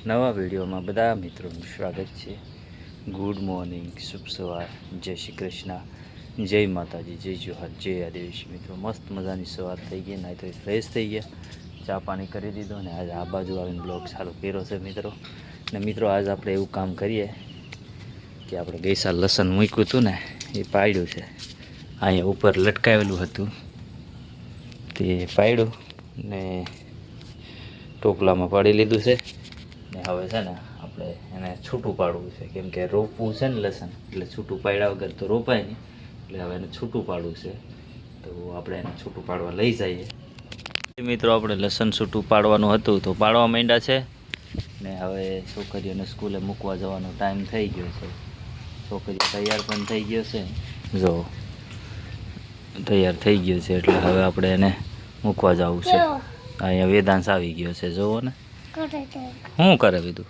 નવા વિડીયોમાં બધા મિત્રોનું સ્વાગત છે। ગુડ મોર્નિંગ, શુભ સવાર, જય શ્રી કૃષ્ણ, જય માતાજી, જય જોહાર, જય આદિવાસી। મિત્રો મસ્ત મજાની સવાર થઈ ગઈ, નાહી તો ફ્રેશ થઈ ગયા, ચા પાણી કરી દીધો ને આજે આ બાજુ આવીને બ્લોગ ચાલુ કર્યો છે મિત્રો। ને મિત્રો આજ આપણે એવું કામ કરીએ કે આપણે ગઈ સાલ લસણ મૂક્યું હતું ને એ પાડ્યું છે, અહીંયા ઉપર લટકાવેલું હતું તે પાડ્યું ને ટોપલામાં પાડી લીધું છે ને હવે છે ને આપણે એને છૂટું પાડવું છે, કેમ કે રોપવું છે ને લસણ એટલે છૂટું પાડ્યા વગર તો રોપાય નહીં, એટલે હવે એને છૂટું પાડવું છે। તો આપણે એને છૂટું પાડવા લઈ જઈએ। મિત્રો આપણે લસણ છૂટું પાડવાનું હતું તો પાડવા માંડ્યા છે ને હવે છોકરીઓને સ્કૂલે મૂકવા જવાનો ટાઈમ થઈ ગયો છે। છોકરીઓ તૈયાર પણ થઈ ગયો છે, જો તૈયાર થઈ ગયો છે એટલે હવે આપણે એને મૂકવા જવું છે। અહીંયા વેદાંશ આવી ગયો છે, જોવો ને શું કરે બીજું,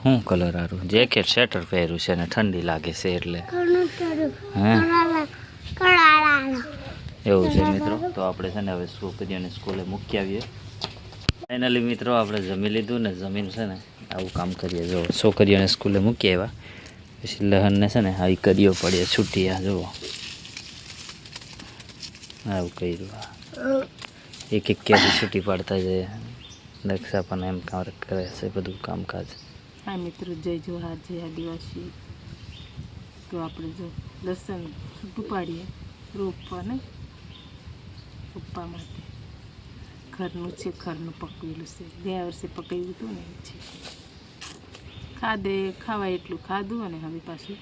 શું કલર સારું, જેકેટ સ્વેટર પહેર્યું છે ને ઠંડી લાગે છે એટલે એવું છે મિત્રો। તો આપણે છે ને હવે છોકરીઓને સ્કૂલે મૂકી આવીએ। ફાઇનલી મિત્રો આપણે જમી લીધું ને જમીન છે ને આવું કામ કરીએ, જો છોકરીઓને સ્કૂલે મૂકી આવ્યા પછી લહનને છે ને આવી કરીઓ પડીએ છૂટી, આ જુઓ આવું કર્યું, એક એક કેરી છૂટી પાડતા જાય, દક્ષા પણ એમ કામ કરે છે બધું કામકાજ। હા મિત્રો, જય જોહાર, જય આદિવાસી। તો આપણે જો લસણ છૂટું પાડીએ રોપવા ને પપ્પા માટે, ઘરનું છે, ઘરનું પકવેલું છે, ગયા વર્ષે પકાવ્યું હતું ને એ છે, ખાવાય એટલું ખાધું અને હવે પાછું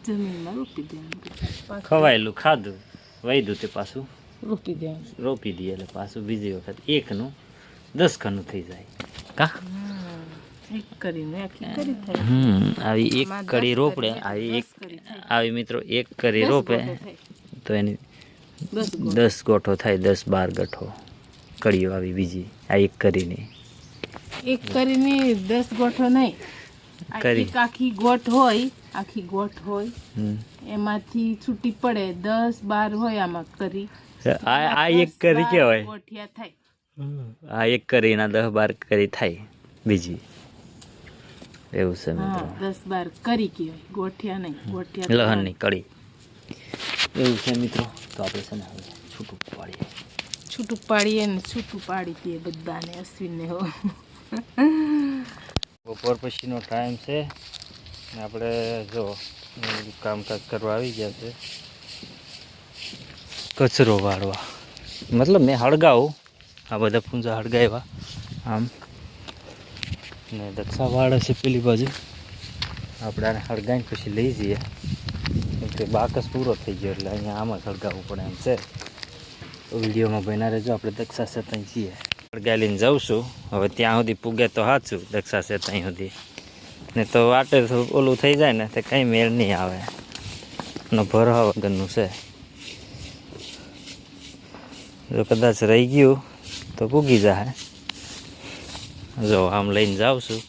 જમીનમાં રોપી દેવાનું, ખવાયેલું ખાધું વૈધું તે પાછું રોપી દેવાનું, રોપી દઈએ એટલે પાછું બીજી વખત એકનું 10 ખનું થઈ જાય કા એક કરીને આખી કરી થાય। આવી એક કડી રોપડે, આવી મિત્રો એક કરી રોપે તો એની 10 ગોઠો થાય, 10-12 ગઠો કડીઓ આવી બીજી, આ એક કરીને 10 ગોઠો નહીં, આખી ગોઠ હોય, આખી ગોઠ હોય એમાંથી છૂટી પડે 10-12 હોય આમાં કરી, આ એક કરી કેવાય ગોઠિયા થાય, આ એક કરીના 10-12 કરી થાય બીજી, એવું છે મિત્રો। 10-12 કરી કહેવાય, ગોઠિયા નહીં, ગોઠિયા લહણની કડી એવું છે મિત્રો। તો આપણે છે ને હવે છૂટું પાડીએ, છૂટું પાડીએ ને છૂટું પાડી દઈએ બધાને, અશ્વિનને હો। બપોર પછીનો ટાઈમ છે ને આપણે જો કામકાજ કરવા આવી ગયા છે, કચરો વાળવા, મતલબ મેં હળગાવું, આ બધા પૂંજા હળગાવ્યા આમ ને દક્ષા વાળે છે પેલી બાજુ, આપણે આને હળગાવીને પછી લઈ જઈએ કેમ કે બાકસ પૂરો થઈ ગયો એટલે અહીંયા આમ જ હળગાવવું પડે એમ છે। તો વિડીયોમાં બન્યા રહેજો, આપણે દક્ષા છે ત્યાં છીએ, હળગાવી લઈને જાઉં છું, હવે ત્યાં સુધી પૂગે તો સાચું દક્ષા છે ત્યાં સુધી, ને તો વાટે ઓલું થઈ જાય ને તો કંઈ મેળ નહીં આવે, એનો ભરવા વગરનું છે, જો કદાચ રહી ગયું તો પૂગી જાય। જો આમ લઈને જાઉં છું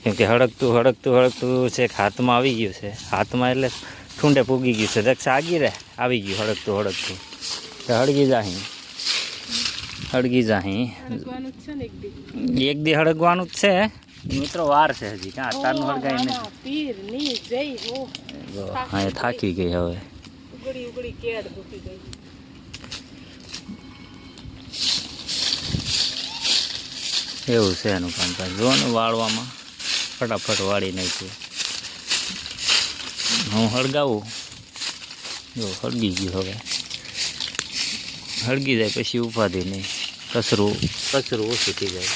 કેમ કે હળગતું છે, હાથમાં આવી ગયું છે, હાથમાં એટલે ઠૂંડે પૂગી ગયું છે, દક્ષા આગી રહે આવી ગયું હળગતું તો હળગી જાહી એક દી હળગવાનું જ છે મિત્રો, વાર છે હજી, ક્યાં તારનું હળગાઈ નથી, અહીંયા થાકી ગઈ હવે, એવું છે એનું કામકાજ, જોવાનું વાળવામાં ફટાફટ વાળી નાખ્યું, હું હળગાવું, જો હળગી ગયું, હવે હળગી જાય પછી ઉપાધિ નહીં, કચરું ઓછું થઈ જાય,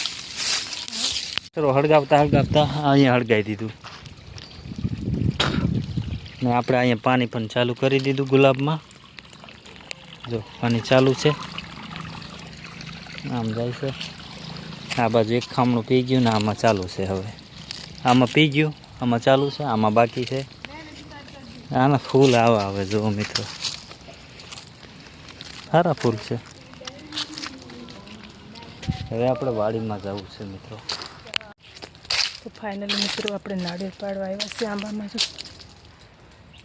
કચરો હળગાવતા અહીંયા હળગાવી દીધું ને આપણે અહીંયા પાણી પણ ચાલુ કરી દીધું ગુલાબમાં, જો પાણી ચાલુ છે, આમ જાય છે, આ બાજુ એક ખામણું પી ગયું ને આમાં ચાલુ છે, હવે આમાં પી ગયું, આમાં ચાલુ છે, આમાં બાકી છે, આના ફૂલ આવે જુઓ મિત્રો, સારા ફૂલ છે। હવે આપણે વાડીમાં જવું છે મિત્રો। તો ફાઇનલી મિત્રો આપણે નાળિયેર પાડવા આવ્યા છે આંબામાં, જો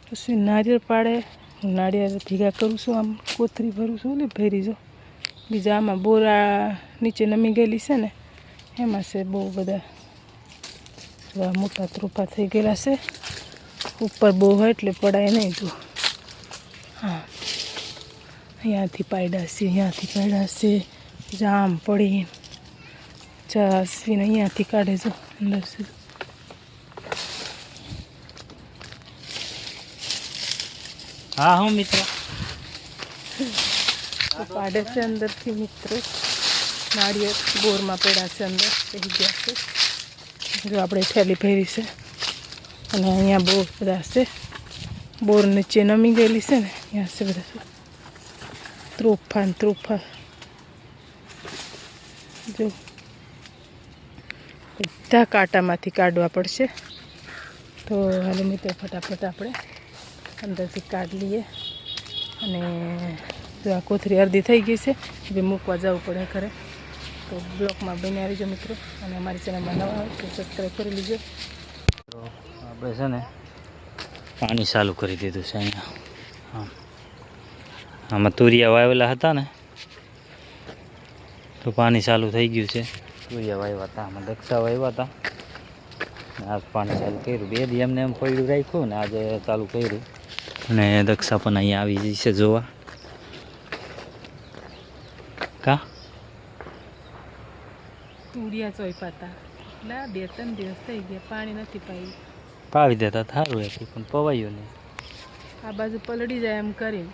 પછી નાળિયેર પાડે, હું નાળિયેર ભેગા કરું છું, આમ કોથરી ભરું છું, ને ભરી જો બીજા આમાં બોરા નીચે નમી ગયેલી છે ને એમાં છે બહુ બધા એવા મોટા ત્રોપા થઈ ગયેલા છે. ઉપર બહુ હોય એટલે પડાય નહીં. જો હા, અહીંયાથી પાડ્યા છે, અહીંયાથી પાડ્યા છે. જામ પડી ચાસીને અહીંયાથી કાઢે. જો અંદર છે. હા હું મિત્રો પાડે છે અંદરથી મિત્રો. નાળિયેર બોરમાં પડ્યા છે, અંદર રહી ગયા છે. જો આપણે થેલી ભરી છે અને અહીંયા બહુ બધા છે. બોર નીચે નમી ગયેલી છે ને, અહીંયા છે બધા ત્રોફા ને ત્રોફા. જો બધા કાંટામાંથી કાઢવા પડશે. તો હાલો મિત્રો ફટાફટ આપણે અંદરથી કાઢી લઈએ. અને જો આ કોથળી અડધી થઈ ગઈ છે, હવે મૂકવા જવું પડે ઘરે. તો બ્લોકમાં બન્યા રહીજો મિત્રો. અને અમારી ચેનલમાં નવા હોય તો સબસ્ક્રાઈબ કરી લીજો. તો આપણે છે ને પાણી ચાલુ કરી દીધું છે અહીંયા. હા, આમાં તુરિયા વાવેલા હતા ને તો પાણી ચાલુ થઈ ગયું છે. તુરિયા વાવ્યા હતા, આમાં દક્ષા વાવ્યા હતા. આજ પાણી ચાલુ કર્યું. 2 દી એમને એમ પડ્યું રાખ્યું ને આજે ચાલુ કર્યું. અને દક્ષા પણ અહીંયા આવી જશે જોવા. કા તુડિયા ચોઈપાતા એટલે 2-3 દિવસ થઈ ગયા, પાણી નથી પાયું. પાવી દેતા સારું હતું પણ પવાયું નહીં. આ બાજુ પલળી જાય એમ કરીને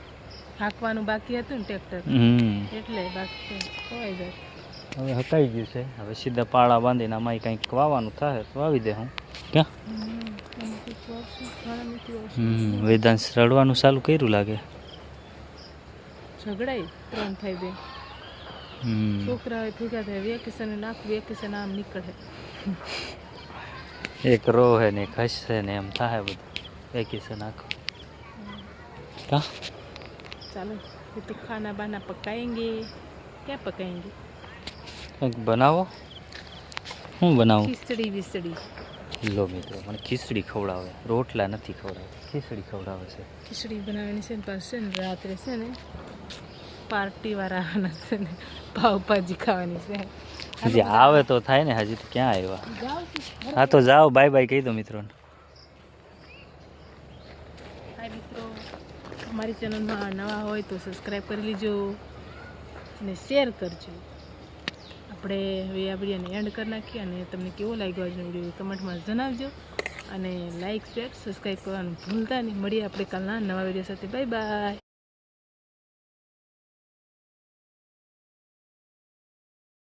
હાંકવાનું બાકી હતું ને ટ્રેક્ટર, એટલે બાકી ખવાઈ જાય. હવે હકાઈ ગયું છે. હવે સીધા પાળા બાંધીને આમાં કંઈક વાવવાનું થાય તો વાવી દે. હું ક્યાં વેદાંશ રડવાનું ચાલુ કર્યું લાગે. ઝઘડાય 3 થઈ દે. છોકરા ભેગા થાય, વેકેશન નાખું, વેકેશન આમ નીકળે. એક રો હે ને એક હસશે ને એમ થાય બધું વેકેશન આખું. કા ચાલો ये तो खाना बाना पकाएंगे. क्या पकाएंगे? કંઈક બનાવો. શું બનાવું? ખીચડી વિસડી. લો મિત્રો મને ખીચડી ખવડાવે, રોટલા નથી ખવડાવે, ખીચડી ખવડાવે છે. ખીચડી બનાવવાની છે ને પાસે ને રાત્રે છે ને પાર્ટીવાળા આવવાના છે ને પાવભાજી ખાવાની છે. હજી આવે તો થાય ને, હજી તો ક્યાં આવ્યા. હા તો જાઓ, બાય બાય કહી દો મિત્રોને. હાય મિત્રો, અમારી ચેનલમાં નવા હોય તો સબસ્ક્રાઈબ કરી લીજો અને શેર કરજો. આપણે હવે આ વિડીયોને એન્ડ કરી નાખીએ. અને તમને કેવો લાગ્યો આજનો વિડીયો કમેન્ટમાં જણાવજો. અને લાઇક શેર સબસ્ક્રાઈબ કરવાનું ભૂલતા નહીં. મળીએ આપણે કાલના નવા વિડીયો સાથે. Bye bye.